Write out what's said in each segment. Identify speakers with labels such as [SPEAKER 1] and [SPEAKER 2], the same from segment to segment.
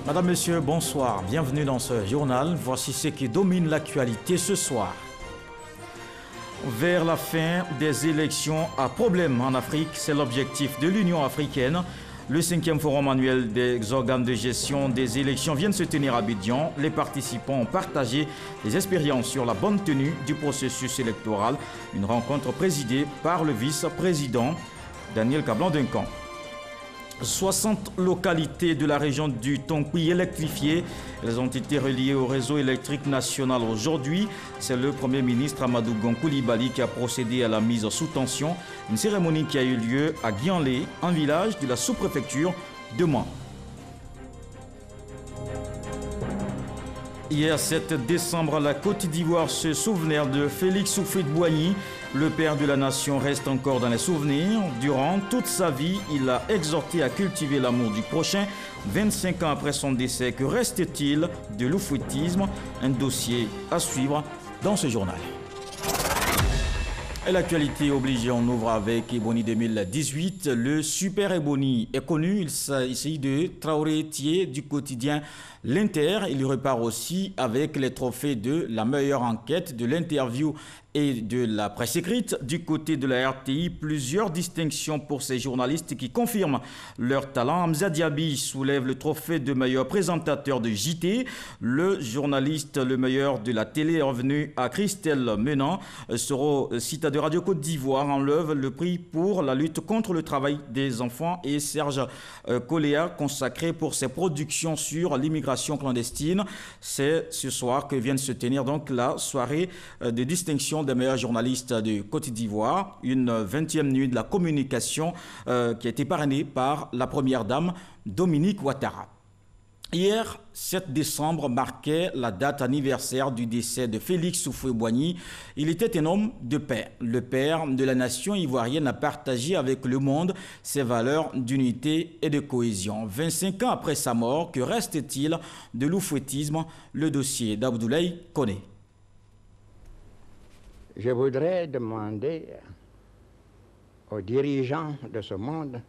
[SPEAKER 1] Madame, Monsieur, bonsoir. Bienvenue dans ce journal. Voici ce qui domine l'actualité ce soir. Vers la fin des élections à problème en Afrique, c'est l'objectif de l'Union africaine. Le 5e forum annuel des organes de gestion des élections vient de se tenir à Abidjan. Les participants ont partagé des expériences sur la bonne tenue du processus électoral. Une rencontre présidée par le vice-président Daniel Kablan-Duncan. 60 localités de la région du Tonkwi électrifiées. Elles ont été reliées au réseau électrique national aujourd'hui. C'est le Premier ministre Amadou Gon Coulibaly qui a procédé à la mise sous tension. Une cérémonie qui a eu lieu à Guianlé, un village de la sous-préfecture de Mans. Hier 7 décembre, la Côte d'Ivoire se souvenait de Félix Houphouët-Boigny. Le père de la nation reste encore dans les souvenirs. Durant toute sa vie, il a exhorté à cultiver l'amour du prochain. 25 ans après son décès, que reste-t-il de l'oufouettisme? Un dossier à suivre dans ce journal. Et l'actualité obligée, on ouvre avec Ebony 2018. Le Super Ebony est connu. Il s'agit de Traoré Thié du quotidien L'Inter. Il repart aussi avec les trophées de la meilleure enquête, de l'interview et de la presse écrite. Du côté de la RTI, plusieurs distinctions pour ces journalistes qui confirment leur talent. Hamza Diaby soulève le trophée de meilleur présentateur de JT. Le journaliste le meilleur de la télé est revenu à Christelle Menant. Soro Cita de Radio Côte d'Ivoire enlève le prix pour la lutte contre le travail des enfants. Et Serge Coléa, consacré pour ses productions sur l'immigration clandestine. C'est ce soir que vient de se tenir donc la soirée de distinction des meilleurs journalistes de Côte d'Ivoire, une 20e nuit de la communication qui a été parrainée par la première dame Dominique Ouattara. Hier, 7 décembre, marquait la date anniversaire du décès de Félix Houphouët-Boigny. Il était un homme de paix. Le père de la nation ivoirienne a partagé avec le monde ses valeurs d'unité et de cohésion. 25 ans après sa mort, que reste-t-il de l'oufouettisme? Le dossier d'Abdoulaye Koné.
[SPEAKER 2] Je voudrais demander aux dirigeants de ce monde.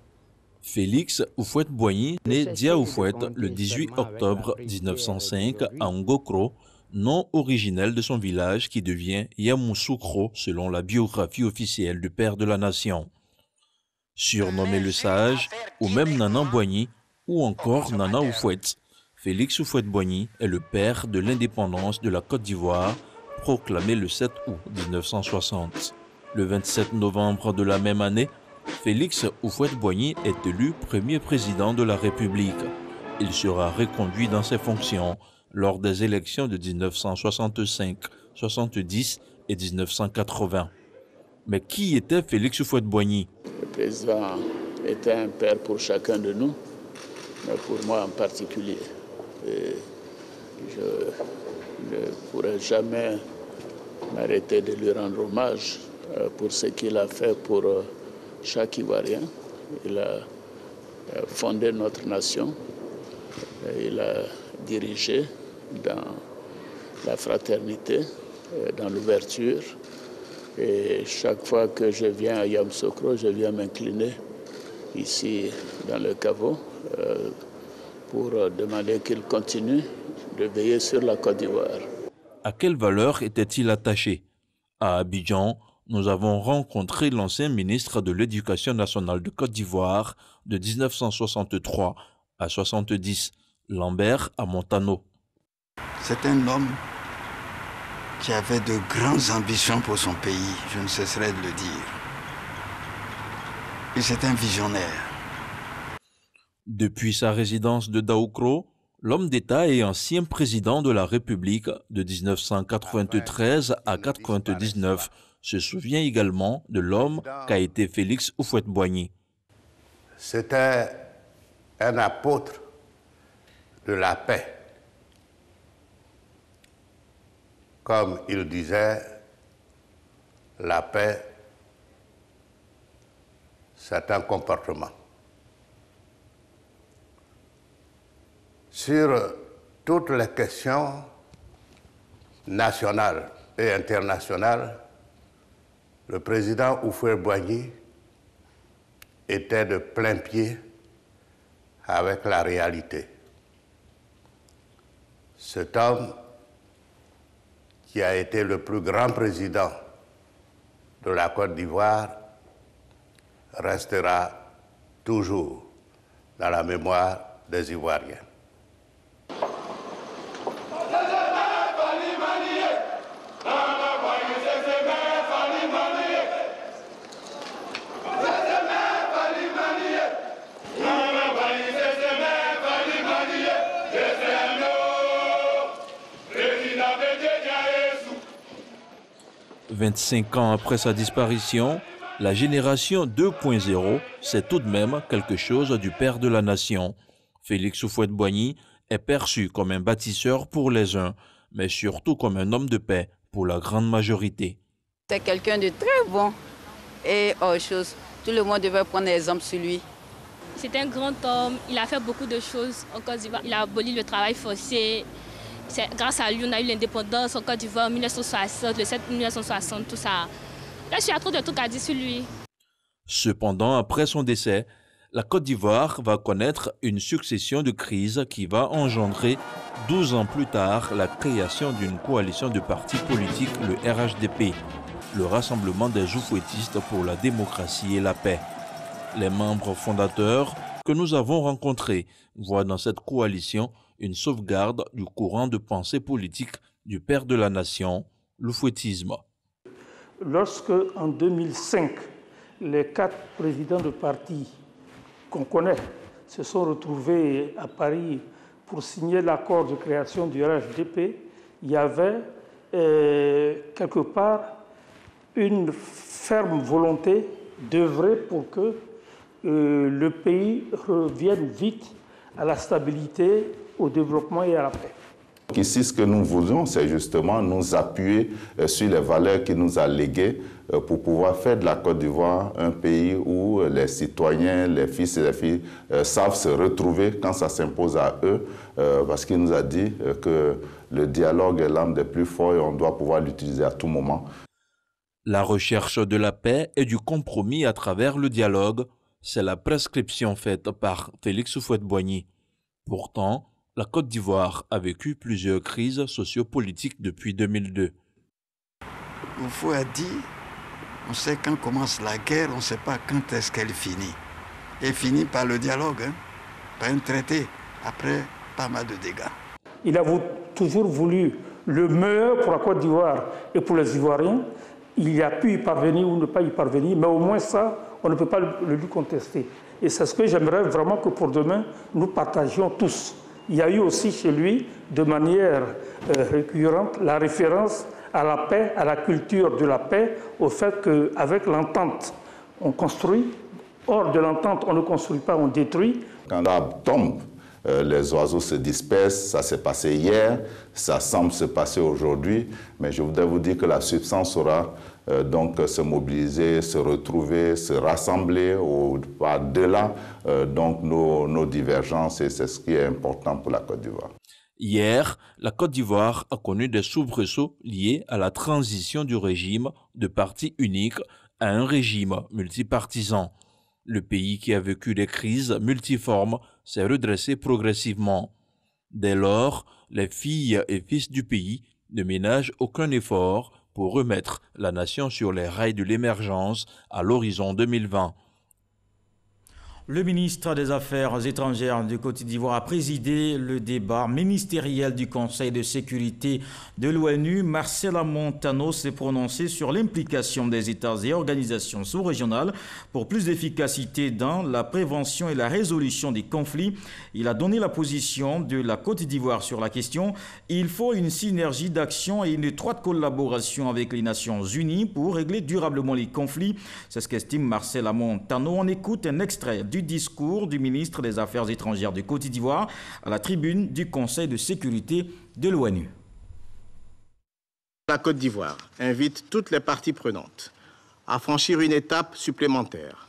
[SPEAKER 3] Félix Houphouët-Boigny, né Dia Houphouët le 18 octobre 1905 à Ngokro, nom originel de son village qui devient Yamoussoukro selon la biographie officielle du père de la nation. Surnommé le sage, ou même Nana Boigny, ou encore Nana Houphouët, Félix Houphouët-Boigny est le père de l'indépendance de la Côte d'Ivoire, proclamé le 7 août 1960. Le 27 novembre de la même année, Félix Houphouët-Boigny est élu premier président de la République. Il sera reconduit dans ses fonctions lors des élections de 1965, 70 et 1980. Mais qui était Félix Houphouët-Boigny?
[SPEAKER 4] Le président était un père pour chacun de nous, mais pour moi en particulier. Et je ne pourrai jamais m'arrêter de lui rendre hommage pour ce qu'il a fait pour chaque Ivoirien. Il a fondé notre nation, il a dirigé dans la fraternité, dans l'ouverture. Et chaque fois que je viens à Yamoussoukro, je viens m'incliner ici dans le caveau pour demander qu'il continue de veiller sur la Côte d'Ivoire.
[SPEAKER 3] À quelle valeur était-il attaché? À Abidjan, nous avons rencontré l'ancien ministre de l'Éducation nationale de Côte d'Ivoire de 1963 à 70, Lambert Amontano.
[SPEAKER 5] C'est un homme qui avait de grandes ambitions pour son pays, je ne cesserai de le dire. Et c'est un visionnaire.
[SPEAKER 3] Depuis sa résidence de Daoukro, l'homme d'État et ancien président de la République de 1993 à 1999 se souvient également de l'homme qu'a été Félix Houphouët-Boigny.
[SPEAKER 6] C'était un apôtre de la paix. Comme il disait, la paix, c'est un comportement. Sur toutes les questions nationales et internationales, le président Houphouët-Boigny était de plein pied avec la réalité. Cet homme qui a été le plus grand président de la Côte d'Ivoire restera toujours dans la mémoire des Ivoiriens. «
[SPEAKER 3] 25 ans après sa disparition, la génération 2.0, c'est tout de même quelque chose du père de la nation. Félix Houphouët-Boigny est perçu comme un bâtisseur pour les uns, mais surtout comme un homme de paix pour la grande majorité.
[SPEAKER 7] C'est quelqu'un de très bon et autre chose. Tout le monde devait prendre exemple sur lui.
[SPEAKER 8] C'est un grand homme, il a fait beaucoup de choses en Côte d'Ivoire. Il a aboli le travail forcé. C'est grâce à lui, on a eu l'indépendance en Côte d'Ivoire en 1960, le 7 1960, tout ça. Là, je suis à trop de trucs à dire sur lui.
[SPEAKER 3] Cependant, après son décès, la Côte d'Ivoire va connaître une succession de crises qui va engendrer 12 ans plus tard la création d'une coalition de partis politiques, le RHDP, le Rassemblement des Houphouëtistes pour la démocratie et la paix. Les membres fondateurs que nous avons rencontrés voient dans cette coalition une sauvegarde du courant de pensée politique du père de la nation, l'oufouettisme.
[SPEAKER 9] Lorsque, en 2005, les 4 présidents de partis qu'on connaît se sont retrouvés à Paris pour signer l'accord de création du RHDP, il y avait quelque part une ferme volonté d'œuvrer pour que le pays revienne vite à la stabilité, au développement et à la paix.
[SPEAKER 10] Ici, ce que nous voulons, c'est justement nous appuyer sur les valeurs qu'il nous a léguées pour pouvoir faire de la Côte d'Ivoire un pays où les citoyens, les fils et les filles savent se retrouver quand ça s'impose à eux, parce qu'il nous a dit que le dialogue est l'âme des plus forts et on doit pouvoir l'utiliser à tout moment.
[SPEAKER 3] La recherche de la paix et du compromis à travers le dialogue, c'est la prescription faite par Félix Houphouët-Boigny. Pourtant, la Côte d'Ivoire a vécu plusieurs crises sociopolitiques depuis 2002.
[SPEAKER 5] Oufou a dit, on sait quand commence la guerre, on ne sait pas quand est-ce qu'elle finit. Elle finit par le dialogue, par un traité, après pas mal de dégâts.
[SPEAKER 9] Il a toujours voulu le meilleur pour la Côte d'Ivoire et pour les Ivoiriens. Il a pu y parvenir ou ne pas y parvenir, mais au moins ça, on ne peut pas le lui contester. Et c'est ce que j'aimerais vraiment que pour demain, nous partagions tous. Il y a eu aussi chez lui, de manière récurrente, la référence à la paix, à la culture de la paix, au fait qu'avec l'entente, on construit. Hors de l'entente, on ne construit pas, on détruit.
[SPEAKER 10] Quand l'arbre tombe, les oiseaux se dispersent, ça s'est passé hier, ça semble se passer aujourd'hui, mais je voudrais vous dire que la substance saura donc se mobiliser, se retrouver, se rassembler au-delà donc nos divergences, et c'est ce qui est important pour la Côte d'Ivoire.
[SPEAKER 3] Hier, la Côte d'Ivoire a connu des soubresauts liés à la transition du régime de parti unique à un régime multipartisan. Le pays qui a vécu des crises multiformes s'est redressé progressivement. Dès lors, les filles et fils du pays ne ménagent aucun effort pour remettre la nation sur les rails de l'émergence à l'horizon 2020.
[SPEAKER 1] Le ministre des Affaires étrangères de Côte d'Ivoire a présidé le débat ministériel du Conseil de sécurité de l'ONU. Marcela Montano s'est prononcé sur l'implication des États et organisations sous-régionales pour plus d'efficacité dans la prévention et la résolution des conflits. Il a donné la position de la Côte d'Ivoire sur la question. Il faut une synergie d'action et une étroite collaboration avec les Nations Unies pour régler durablement les conflits. C'est ce qu'estime Marcela Montano. On écoute un extrait du discours du ministre des Affaires étrangères de Côte d'Ivoire à la tribune du Conseil de sécurité de l'ONU.
[SPEAKER 11] La Côte d'Ivoire invite toutes les parties prenantes à franchir une étape supplémentaire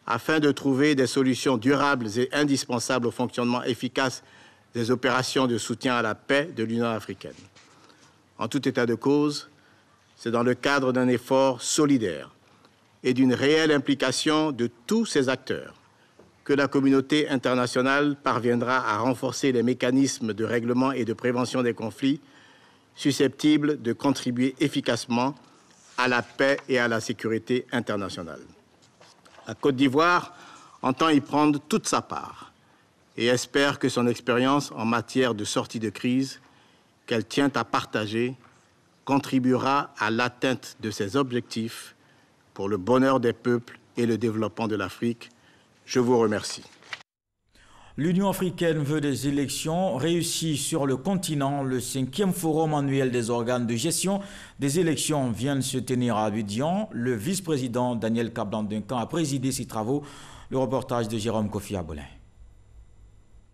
[SPEAKER 11] afin de trouver des solutions durables et indispensables au fonctionnement efficace des opérations de soutien à la paix de l'Union africaine. En tout état de cause, c'est dans le cadre d'un effort solidaire et d'une réelle implication de tous ces acteurs que la communauté internationale parviendra à renforcer les mécanismes de règlement et de prévention des conflits susceptibles de contribuer efficacement à la paix et à la sécurité internationale. La Côte d'Ivoire entend y prendre toute sa part et espère que son expérience en matière de sortie de crise qu'elle tient à partager contribuera à l'atteinte de ses objectifs pour le bonheur des peuples et le développement de l'Afrique. Je vous remercie.
[SPEAKER 1] L'Union africaine veut des élections réussies sur le continent. Le 5e forum annuel des organes de gestion des élections vient de se tenir à Abidjan. Le vice-président Daniel Kablan-Duncan a présidé ces travaux. Le reportage de Jérôme Kofi Abolin.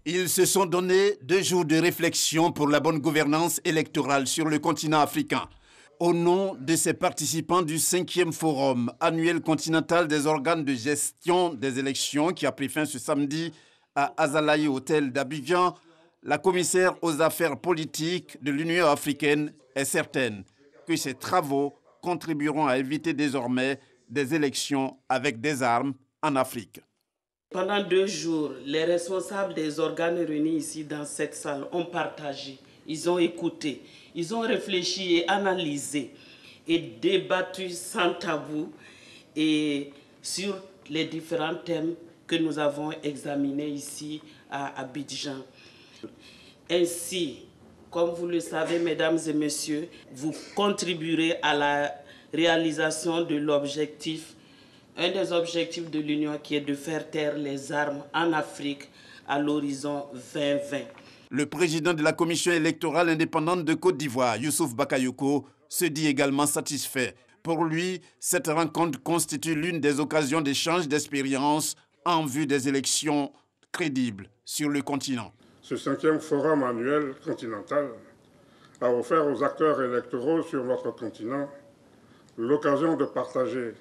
[SPEAKER 12] Ils se sont donné 2 jours de réflexion pour la bonne gouvernance électorale sur le continent africain. Au nom de ces participants du 5e forum annuel continental des organes de gestion des élections qui a pris fin ce samedi à Azalaï Hôtel d'Abidjan, la commissaire aux affaires politiques de l'Union africaine est certaine que ces travaux contribueront à éviter désormais des élections avec des armes en Afrique.
[SPEAKER 13] Pendant 2 jours, les responsables des organes réunis ici dans cette salle ont partagé, ils ont écouté, ils ont réfléchi et analysé et débattu sans tabou et sur les différents thèmes que nous avons examinés ici à Abidjan. Ainsi, comme vous le savez, mesdames et messieurs, vous contribuerez à la réalisation de l'objectif, un des objectifs de l'Union qui est de faire taire les armes en Afrique à l'horizon 2020.
[SPEAKER 12] Le président de la commission électorale indépendante de Côte d'Ivoire, Youssouf Bakayoko, se dit également satisfait. Pour lui, cette rencontre constitue l'une des occasions d'échange d'expériences en vue des élections crédibles sur le continent.
[SPEAKER 14] Ce 5e forum annuel continental a offert aux acteurs électoraux sur notre continent l'occasion de partager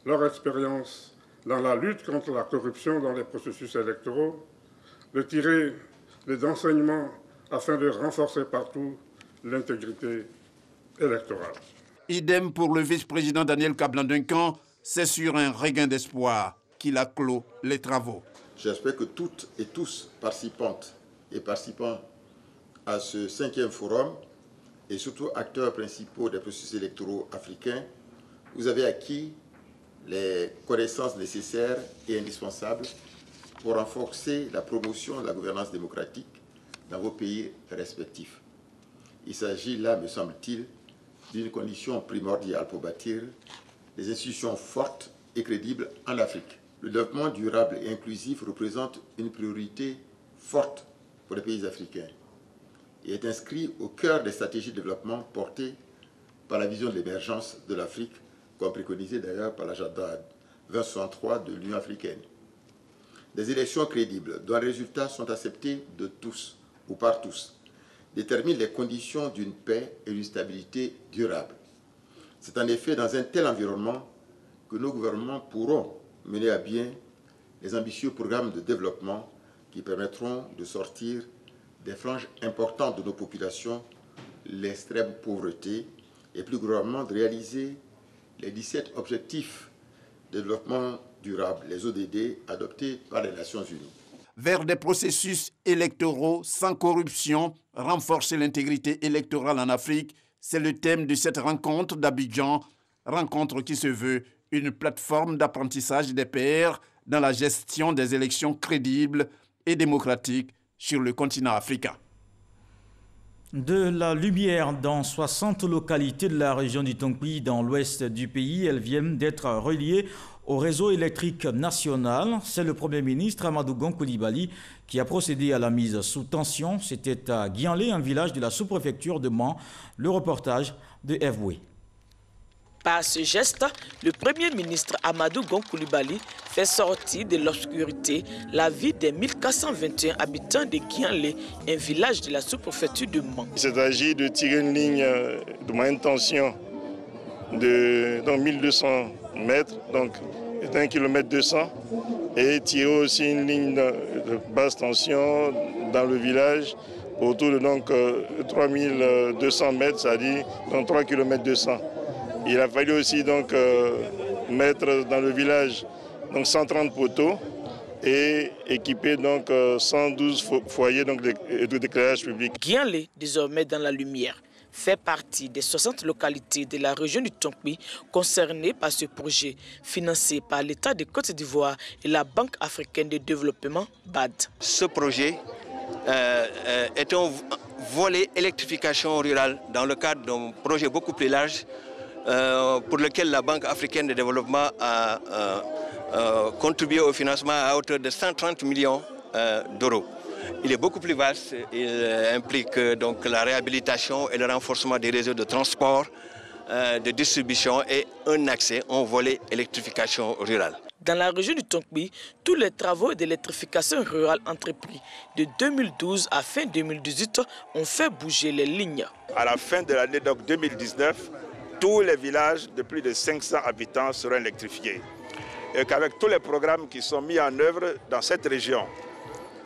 [SPEAKER 14] leur expérience dans la lutte contre la corruption dans les processus électoraux, de tirer des enseignements afin de renforcer partout l'intégrité électorale.
[SPEAKER 12] Idem pour le vice-président Daniel Kablan-Duncan, c'est sur un regain d'espoir qu'il a clos les travaux.
[SPEAKER 15] J'espère que toutes et tous, participantes et participants à ce 5e forum, et surtout acteurs principaux des processus électoraux africains, vous avez acquis les connaissances nécessaires et indispensables pour renforcer la promotion de la gouvernance démocratique dans vos pays respectifs. Il s'agit là, me semble-t-il, d'une condition primordiale pour bâtir des institutions fortes et crédibles en Afrique. Le développement durable et inclusif représente une priorité forte pour les pays africains et est inscrit au cœur des stratégies de développement portées par la vision de l'émergence de l'Afrique, comme préconisé d'ailleurs par l'agenda 2063 de l'Union africaine. Des élections crédibles dont les résultats sont acceptés de tous ou par tous déterminent les conditions d'une paix et d'une stabilité durable. C'est en effet dans un tel environnement que nos gouvernements pourront mener à bien les ambitieux programmes de développement qui permettront de sortir des franges importantes de nos populations, l'extrême pauvreté, et plus globalement de réaliser les 17 objectifs de développement durable, les ODD, adoptés par les Nations Unies.
[SPEAKER 12] Vers des processus électoraux sans corruption, renforcer l'intégrité électorale en Afrique, c'est le thème de cette rencontre d'Abidjan, rencontre qui se veut une plateforme d'apprentissage des pairs dans la gestion des élections crédibles et démocratiques sur le continent africain.
[SPEAKER 1] De la lumière dans 60 localités de la région du Tongpi dans l'ouest du pays, elles viennent d'être reliées au réseau électrique national. C'est le Premier ministre Amadou Gon Coulibaly qui a procédé à la mise sous tension. C'était à Guianlé, un village de la sous-préfecture de Mans. Le reportage de Evoué.
[SPEAKER 16] Par ce geste, le Premier ministre Amadou Gon Coulibaly fait sortir de l'obscurité la vie des 1421 habitants de Guianlé, un village de la sous-préfecture de Mans.
[SPEAKER 17] Il s'agit de tirer une ligne de moyenne tension de 1200 mètres, donc 1 km 200, et tirer aussi une ligne de basse tension dans le village autour de 3200 mètres, c'est-à-dire 3 km 200. Il a fallu aussi mettre dans le village 130 poteaux et équiper donc 112 foyers d'éclairage public.
[SPEAKER 16] Guianlé, désormais dans la lumière, fait partie des 60 localités de la région du Tonkpi concernées par ce projet financé par l'État de Côte d'Ivoire et la Banque africaine de développement BAD.
[SPEAKER 18] Ce projet est un volet électrification rurale dans le cadre d'un projet beaucoup plus large pour lequel la Banque africaine de développement a contribué au financement à hauteur de 130 millions d'euros. Il est beaucoup plus vaste, il implique donc la réhabilitation et le renforcement des réseaux de transport, de distribution et un accès en volet électrification rurale.
[SPEAKER 16] Dans la région du Tonkpi, tous les travaux d'électrification rurale entrepris de 2012 à fin 2018 ont fait bouger les lignes.
[SPEAKER 19] À la fin de l'année 2019, tous les villages de plus de 500 habitants seront électrifiés. Et qu'avec tous les programmes qui sont mis en œuvre dans cette région,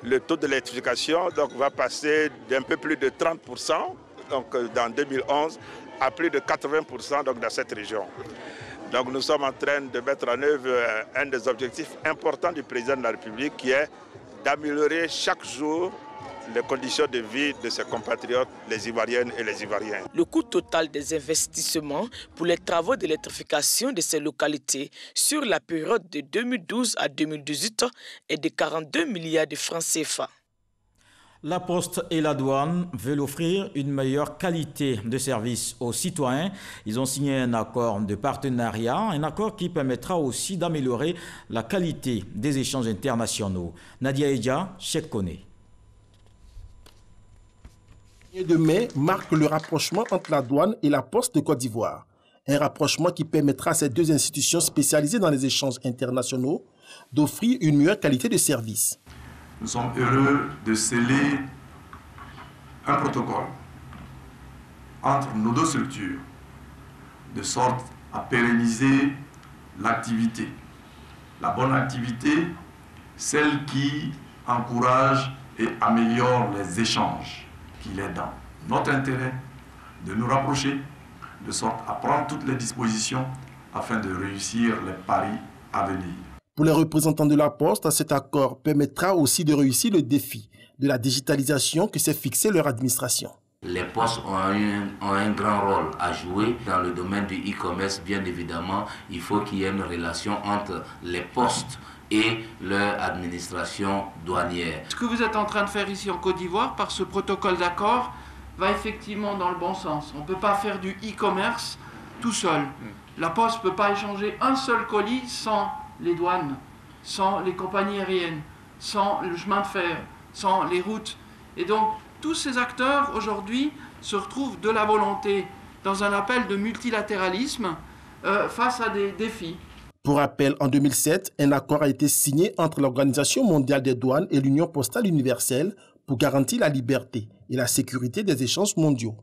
[SPEAKER 19] le taux d'électrification va passer d'un peu plus de 30% dans 2011 à plus de 80% dans cette région. Donc nous sommes en train de mettre en œuvre un des objectifs importants du président de la République qui est d'améliorer chaque jour les conditions de vie de ses compatriotes, les Ivoiriennes et les Ivoiriens.
[SPEAKER 16] Le coût total des investissements pour les travaux d'électrification de ces localités sur la période de 2012 à 2018 est de 42 milliards de francs CFA.
[SPEAKER 1] La Poste et la douane veulent offrir une meilleure qualité de service aux citoyens. Ils ont signé un accord de partenariat, un accord qui permettra aussi d'améliorer la qualité des échanges internationaux. Nadia Edia, Cheikh Koné.
[SPEAKER 20] Le 1er mai marque le rapprochement entre la douane et la Poste de Côte d'Ivoire. Un rapprochement qui permettra à ces deux institutions spécialisées dans les échanges internationaux d'offrir une meilleure qualité de service.
[SPEAKER 21] Nous sommes heureux de sceller un protocole entre nos deux structures, de sorte à pérenniser l'activité. La bonne activité, celle qui encourage et améliore les échanges. Qu'il est dans notre intérêt de nous rapprocher, de sorte à prendre toutes les dispositions afin de réussir les paris à venir.
[SPEAKER 20] Pour les représentants de la Poste, cet accord permettra aussi de réussir le défi de la digitalisation que s'est fixé leur administration.
[SPEAKER 22] Les postes ont un grand rôle à jouer dans le domaine du e-commerce. Bien évidemment, il faut qu'il y ait une relation entre les postes et leur administration douanière.
[SPEAKER 23] Ce que vous êtes en train de faire ici en Côte d'Ivoire par ce protocole d'accord va effectivement dans le bon sens. On ne peut pas faire du e-commerce tout seul. La Poste ne peut pas échanger un seul colis sans les douanes, sans les compagnies aériennes, sans le chemin de fer, sans les routes. Et donc tous ces acteurs aujourd'hui se retrouvent de la volonté dans un appel de multilatéralisme face à des défis.
[SPEAKER 20] Pour rappel, en 2007, un accord a été signé entre l'Organisation mondiale des douanes et l'Union postale universelle pour garantir la liberté et la sécurité des échanges mondiaux.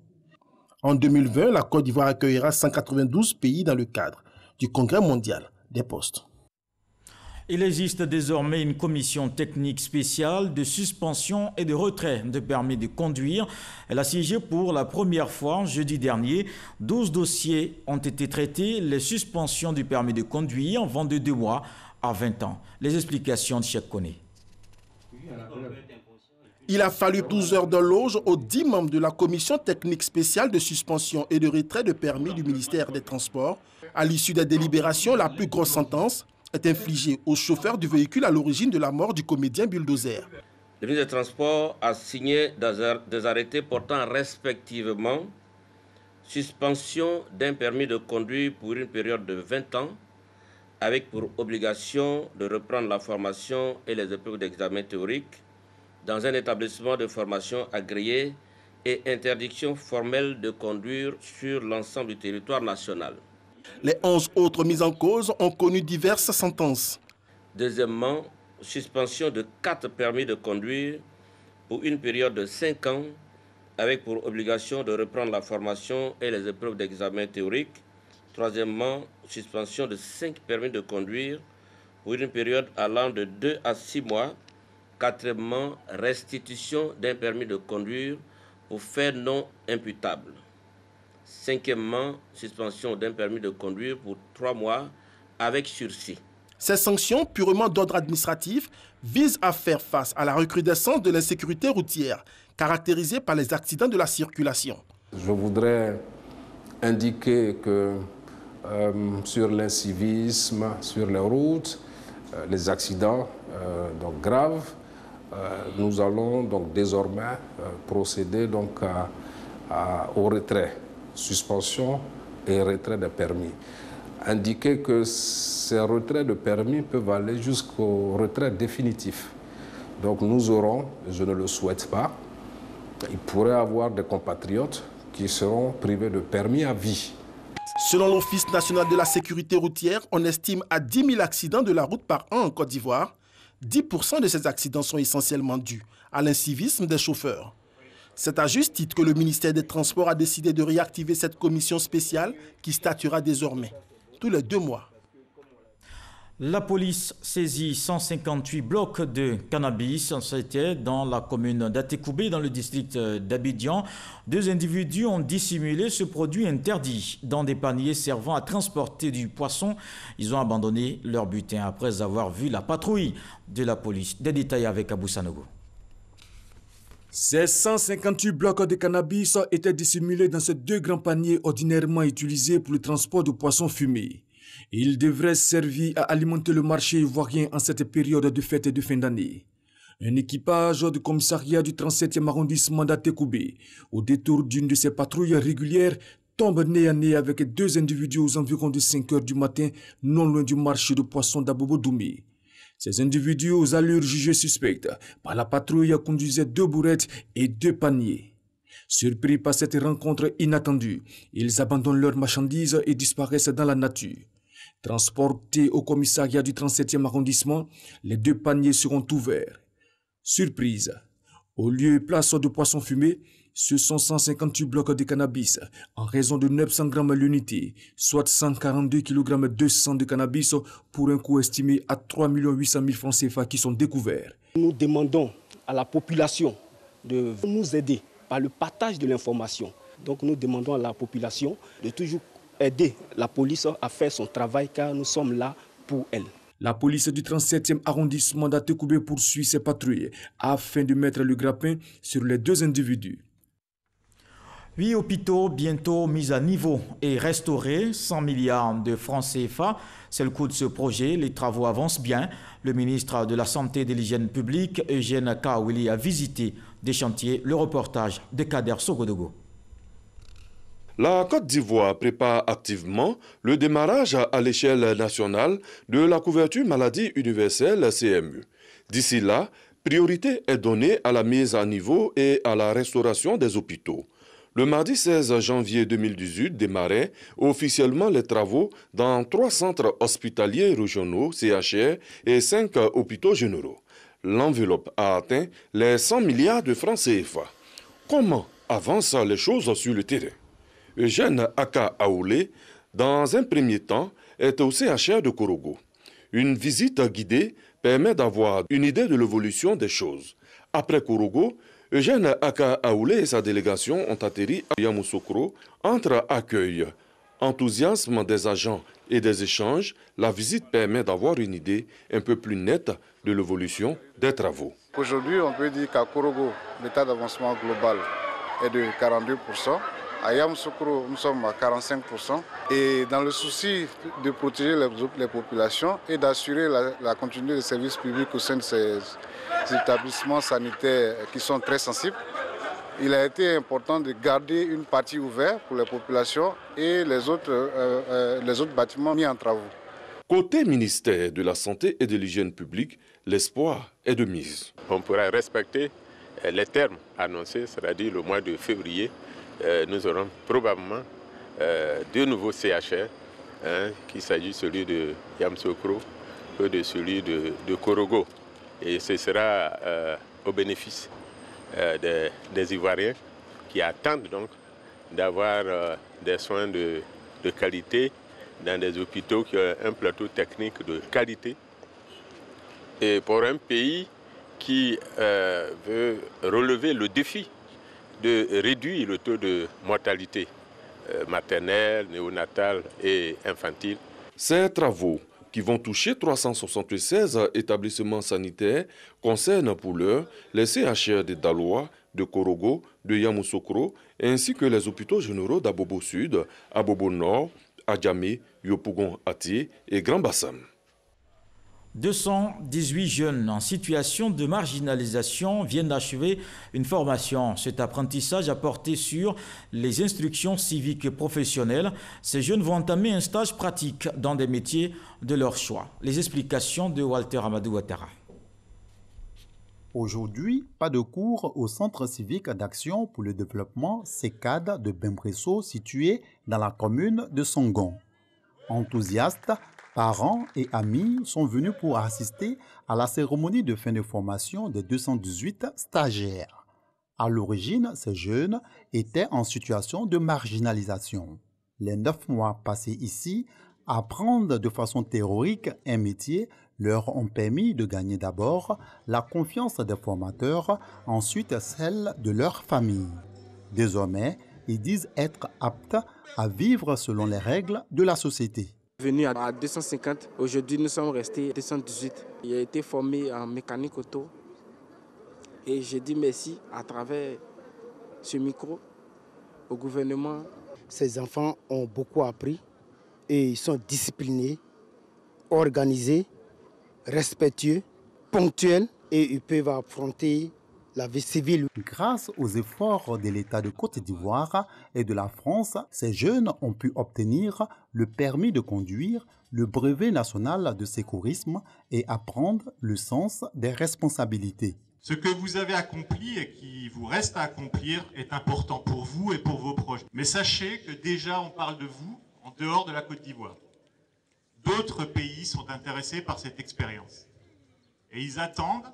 [SPEAKER 20] En 2020, la Côte d'Ivoire accueillera 192 pays dans le cadre du Congrès mondial des postes.
[SPEAKER 1] Il existe désormais une commission technique spéciale de suspension et de retrait de permis de conduire. Elle a siégé pour la première fois jeudi dernier. 12 dossiers ont été traités. Les suspensions du permis de conduire vont de 2 mois à 20 ans. Les explications de Cheikh Koné.
[SPEAKER 20] Il a fallu 12 heures de loge aux 10 membres de la commission technique spéciale de suspension et de retrait de permis du ministère des Transports. À l'issue des délibérations, la plus grosse sentence est infligée au chauffeur du véhicule à l'origine de la mort du comédien Bulldozer.
[SPEAKER 24] Le ministre des Transports a signé des arrêtés portant respectivement suspension d'un permis de conduire pour une période de 20 ans, avec pour obligation de reprendre la formation et les épreuves d'examen théorique dans un établissement de formation agréé et interdiction formelle de conduire sur l'ensemble du territoire national.
[SPEAKER 20] Les 11 autres mises en cause ont connu diverses sentences.
[SPEAKER 24] Deuxièmement, suspension de 4 permis de conduire pour une période de 5 ans avec pour obligation de reprendre la formation et les épreuves d'examen théorique. Troisièmement, suspension de 5 permis de conduire pour une période allant de 2 à 6 mois. Quatrièmement, restitution d'un permis de conduire pour faits non imputables. Cinquièmement, suspension d'un permis de conduire pour 3 mois avec sursis.
[SPEAKER 20] Ces sanctions, purement d'ordre administratif, visent à faire face à la recrudescence de l'insécurité routière, caractérisée par les accidents de la circulation.
[SPEAKER 2] Je voudrais indiquer que sur l'incivisme, sur les routes, les accidents donc graves, nous allons donc désormais procéder donc au retrait, suspension et retrait des permis. Indiquer que ces retraits de permis peuvent aller jusqu'au retrait définitif. Donc nous aurons, je ne le souhaite pas, il pourrait y avoir des compatriotes qui seront privés de permis à vie.
[SPEAKER 20] Selon l'Office national de la sécurité routière, on estime à 10 000 accidents de la route par an en Côte d'Ivoire. 10% de ces accidents sont essentiellement dus à l'incivisme des chauffeurs. C'est à juste titre que le ministère des Transports a décidé de réactiver cette commission spéciale qui statuera désormais tous les 2 mois.
[SPEAKER 1] La police saisit 158 blocs de cannabis. C'était dans la commune d'Atekoubé, dans le district d'Abidjan. 2 individus ont dissimulé ce produit interdit dans des paniers servant à transporter du poisson. Ils ont abandonné leur butin après avoir vu la patrouille de la police. Des détails avec Abou Sanogo.
[SPEAKER 4] Ces 158 blocs de cannabis étaient dissimulés dans ces 2 grands paniers ordinairement utilisés pour le transport de poissons fumés. Ils devraient servir à alimenter le marché ivoirien en cette période de fête et de fin d'année. Un équipage du commissariat du 37e arrondissement d'Atekoubé, au détour d'une de ces patrouilles régulières, tombe nez à nez avec 2 individus aux environs de 5 heures du matin, non loin du marché de poissons d'Abobo-Doumé. Ces individus aux allures jugées suspectes par la patrouille conduisaient 2 bourrettes et 2 paniers. Surpris par cette rencontre inattendue, ils abandonnent leurs marchandises et disparaissent dans la nature. Transportés au commissariat du 37e arrondissement, les 2 paniers seront ouverts. Surprise, au lieu et place de poissons fumés, ce sont 158 blocs de cannabis en raison de 900 grammes l'unité, soit 142 kg 200 de cannabis pour un coût estimé à 3 800 000 francs CFA qui sont découverts.
[SPEAKER 6] Nous demandons à la population de nous aider par le partage de l'information. Donc nous demandons à la population de toujours aider la police à faire son travail car nous sommes là pour elle.
[SPEAKER 4] La police du 37e arrondissement d'Atekoubé poursuit ses patrouilles afin de mettre le grappin sur les 2 individus.
[SPEAKER 1] 8 hôpitaux bientôt mis à niveau et restaurés, 100 milliards de francs CFA. C'est le coût de ce projet. Les travaux avancent bien. Le ministre de la Santé et de l'Hygiène publique, Eugène Kaouli, a visité des chantiers. Le reportage de Kader Sogodogo.
[SPEAKER 7] La Côte d'Ivoire prépare activement le démarrage à l'échelle nationale de la couverture maladie universelle CMU. D'ici là, priorité est donnée à la mise à niveau et à la restauration des hôpitaux. Le mardi 16 janvier 2018 démarraient officiellement les travaux dans 3 centres hospitaliers régionaux, CHR, et 5 hôpitaux généraux. L'enveloppe a atteint les 100 milliards de francs CFA. Comment avancent les choses sur le terrain? Eugène Aka Aoulé, dans un premier temps, est au CHR de Korogo. Une visite guidée permet d'avoir une idée de l'évolution des choses. Après Korogo, Eugène Aka Aoulé et sa délégation ont atterri à Yamoussoukro. Entre accueil, enthousiasme des agents et des échanges, la visite permet d'avoir une idée un peu plus nette de l'évolution des travaux.
[SPEAKER 25] Aujourd'hui, on peut dire qu'à Korogo, l'état d'avancement global est de 42%. À Yamoussoukro, nous sommes à 45%. Et dans le souci de protéger les populations et d'assurer la continuité des services publics au sein de ces établissements sanitaires qui sont très sensibles, il a été important de garder une partie ouverte pour les populations et les autres bâtiments mis en travaux.
[SPEAKER 7] Côté ministère de la Santé et de l'Hygiène publique, l'espoir est de mise.
[SPEAKER 26] On pourra respecter les termes annoncés, c'est-à-dire le mois de février. Nous aurons probablement 2 nouveaux CHR, qu'il s'agit celui de Yamoussoukro et de celui de Korogo. Et ce sera au bénéfice des Ivoiriens qui attendent donc d'avoir des soins de qualité dans des hôpitaux qui ont un plateau technique de qualité. Et pour un pays qui veut relever le défi de réduire le taux de mortalité maternelle, néonatale et infantile.
[SPEAKER 7] Ces travaux qui vont toucher 376 établissements sanitaires, concernent pour l'heure les CHR de Daloa, de Korogo, de Yamoussoukro, ainsi que les hôpitaux généraux d'Abobo Sud, Abobo Nord, Adjamé, Yopougon-Ati et Grand Bassam.
[SPEAKER 1] 218 jeunes en situation de marginalisation viennent d'achever une formation. Cet apprentissage a porté sur les instructions civiques et professionnelles. Ces jeunes vont entamer un stage pratique dans des métiers de leur choix. Les explications de Walter Amadou Ouattara.
[SPEAKER 3] Aujourd'hui, pas de cours au Centre civique d'action pour le développement CECAD de Bembresso situé dans la commune de Songon. Enthousiastes, parents et amis sont venus pour assister à la cérémonie de fin de formation des 218 stagiaires. À l'origine, ces jeunes étaient en situation de marginalisation. Les 9 mois passés ici, apprendre de façon théorique un métier leur ont permis de gagner d'abord la confiance des formateurs, ensuite celle de leur famille. Désormais, ils disent être aptes à vivre selon les règles de la société.
[SPEAKER 5] Venu à 250, aujourd'hui nous sommes restés 218. J'ai été formé en mécanique auto et je dis merci à travers ce micro au gouvernement.
[SPEAKER 8] Ces enfants ont beaucoup appris et ils sont disciplinés, organisés, respectueux, ponctuels et ils peuvent affronter la vie civile.
[SPEAKER 3] Grâce aux efforts de l'État de Côte d'Ivoire et de la France, ces jeunes ont pu obtenir le permis de conduire, le brevet national de secourisme et apprendre le sens des responsabilités.
[SPEAKER 9] Ce que vous avez accompli et qui vous reste à accomplir est important pour vous et pour vos projets. Mais sachez que déjà on parle de vous en dehors de la Côte d'Ivoire. D'autres pays sont intéressés par cette expérience et ils attendent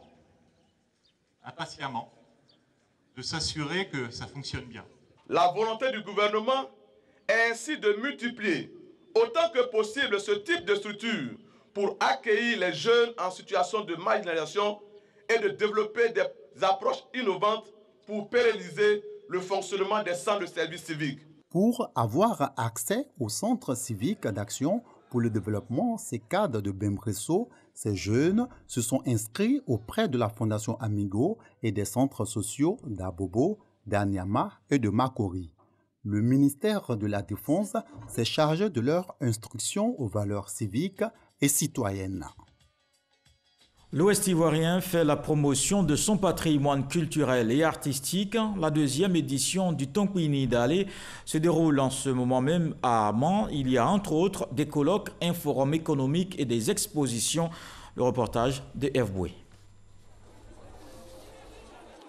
[SPEAKER 9] impatiemment de s'assurer que ça fonctionne bien.
[SPEAKER 10] La volonté du gouvernement est ainsi de multiplier autant que possible ce type de structure pour accueillir les jeunes en situation de marginalisation et de développer des approches innovantes pour pérenniser le fonctionnement des centres de services civiques.
[SPEAKER 3] Pour avoir accès au Centre civique d'action pour le développement CECAD de Bembresso, ces jeunes se sont inscrits auprès de la Fondation Amigo et des centres sociaux d'Abobo, d'Anyama et de Makori. Le ministère de la Défense s'est chargé de leur instruction aux valeurs civiques et citoyennes.
[SPEAKER 1] L'Ouest ivoirien fait la promotion de son patrimoine culturel et artistique. La deuxième édition du Tonkwini Dale se déroule en ce moment même à Amman. Il y a entre autres des colloques, un forum économique et des expositions. Le reportage de F. Boué.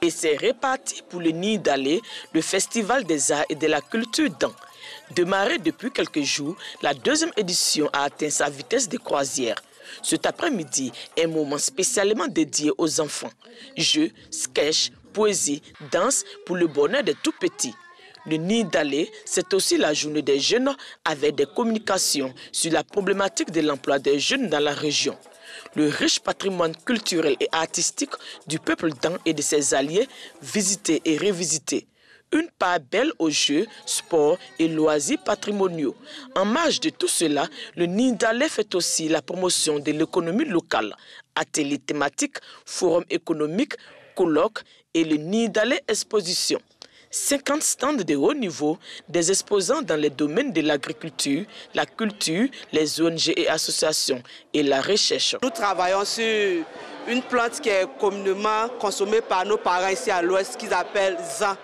[SPEAKER 16] Et c'est reparti pour le Nid Dale, le festival des arts et de la culture d'An. Démarré depuis quelques jours, la deuxième édition a atteint sa vitesse de croisière. Cet après-midi, un moment spécialement dédié aux enfants. Jeux, sketchs, poésie, danse pour le bonheur des tout-petits. Le Nid Dale, c'est aussi la journée des jeunes avec des communications sur la problématique de l'emploi des jeunes dans la région. Le riche patrimoine culturel et artistique du peuple d'An et de ses alliés, visité et revisité. Une part belle aux jeux, sports et loisirs patrimoniaux. En marge de tout cela, le Nid Dale fait aussi la promotion de l'économie locale. Ateliers thématiques, forums économiques, colloques et le Nid Dale Exposition. 50 stands de haut niveau, des exposants dans les domaines de l'agriculture, la culture, les ONG et associations et la recherche.
[SPEAKER 5] Nous travaillons sur une plante qui est communément consommée par nos parents ici à l'ouest, qu'ils appellent zan.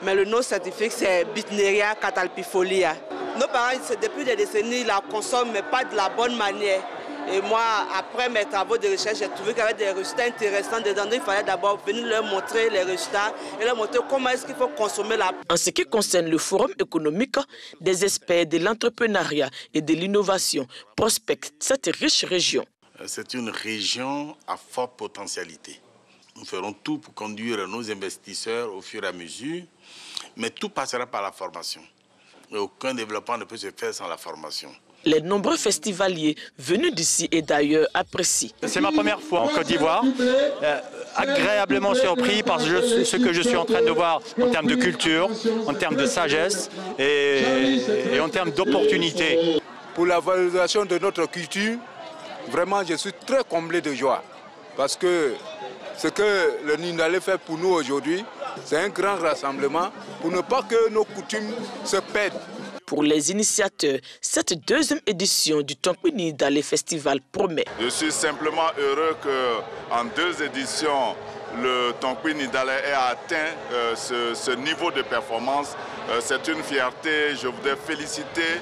[SPEAKER 5] Mais le nom scientifique, c'est Bitneria catalpifolia. Nos parents, depuis des décennies, la consomment, mais pas de la bonne manière. Et moi, après mes travaux de recherche, j'ai trouvé qu'il y avait des résultats intéressants dedans. Donc, il fallait d'abord venir leur montrer les résultats et leur montrer comment est-ce qu'il faut consommer la plante.
[SPEAKER 16] En ce qui concerne le forum économique, des experts de l'entrepreneuriat et de l'innovation prospectent cette riche région.
[SPEAKER 11] C'est une région à forte potentialité. Nous ferons tout pour conduire nos investisseurs au fur et à mesure, mais tout passera par la formation. Et aucun développement ne peut se faire sans la formation.
[SPEAKER 16] Les nombreux festivaliers venus d'ici et d'ailleurs apprécient.
[SPEAKER 27] C'est ma première fois en Côte d'Ivoire, agréablement surpris par ce que je suis en train de voir en termes de culture, en termes de sagesse et en termes d'opportunités.
[SPEAKER 28] Pour la valorisation de notre culture,
[SPEAKER 12] Vraiment, je suis très comblé de joie. Parce que ce que le Nindalé fait pour nous aujourd'hui, c'est un grand rassemblement pour ne pas que nos coutumes se perdent.
[SPEAKER 16] Pour les initiateurs, cette deuxième édition du Tonkwi Nindalé Festival promet.
[SPEAKER 13] Je suis simplement heureux qu'en 2 éditions, le Tonkwi Nindalé ait atteint ce niveau de performance. C'est une fierté. Je voudrais féliciter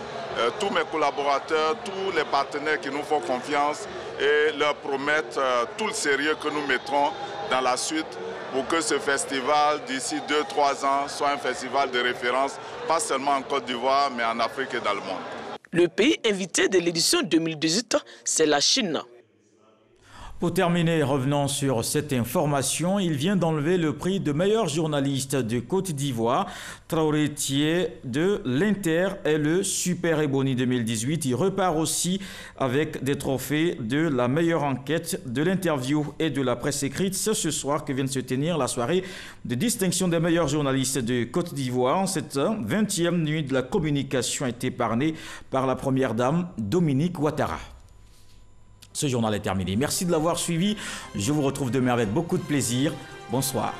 [SPEAKER 13] tous mes collaborateurs, tous les partenaires qui nous font confiance et leur promettre tout le sérieux que nous mettrons dans la suite pour que ce festival, d'ici 2-3 ans, soit un festival de référence, pas seulement en Côte d'Ivoire, mais en Afrique et dans le monde.
[SPEAKER 16] Le pays invité de l'édition 2018, c'est la Chine.
[SPEAKER 1] Pour terminer, revenons sur cette information. Il vient d'enlever le prix de meilleur journaliste de Côte d'Ivoire. Traoré Thié de l'Inter et le Super Ebony 2018. Il repart aussi avec des trophées de la meilleure enquête, de l'interview et de la presse écrite. C'est ce soir que vient de se tenir la soirée de distinction des meilleurs journalistes de Côte d'Ivoire. Cette 20e nuit de la communication est épargnée par la première dame Dominique Ouattara. Ce journal est terminé. Merci de l'avoir suivi. Je vous retrouve demain avec beaucoup de plaisir. Bonsoir.